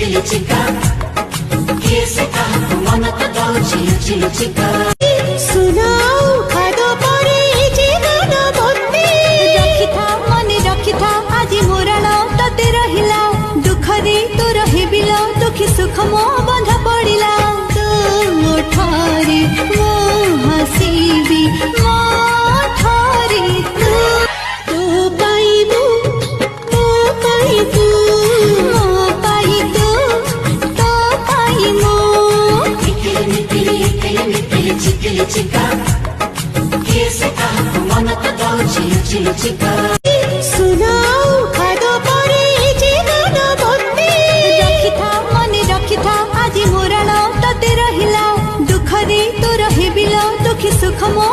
चिकिली चिका कैसे कहा मन तो दौची चिली चिका सुनाओ खादो परे जीवन भक्ति रखिथा मन रखिथा आज मोरण तते रहिला दुख रे तो रहिबिला दुखी सुख मो बंधा पड़िला तो मोठारी मो हसीबी मो ठारी तो पाइबू तो पाइबू मो पाइबू तो पाइमो निकली चिकिली चिका कैसे कहा मन तो दौची चिली चिका सुनाओ खादो परे जीवन भक्ति रखिथा मन रखिथा आज मोरण तते रहिला दुख रे तो रहिबिला दुखी सुख मो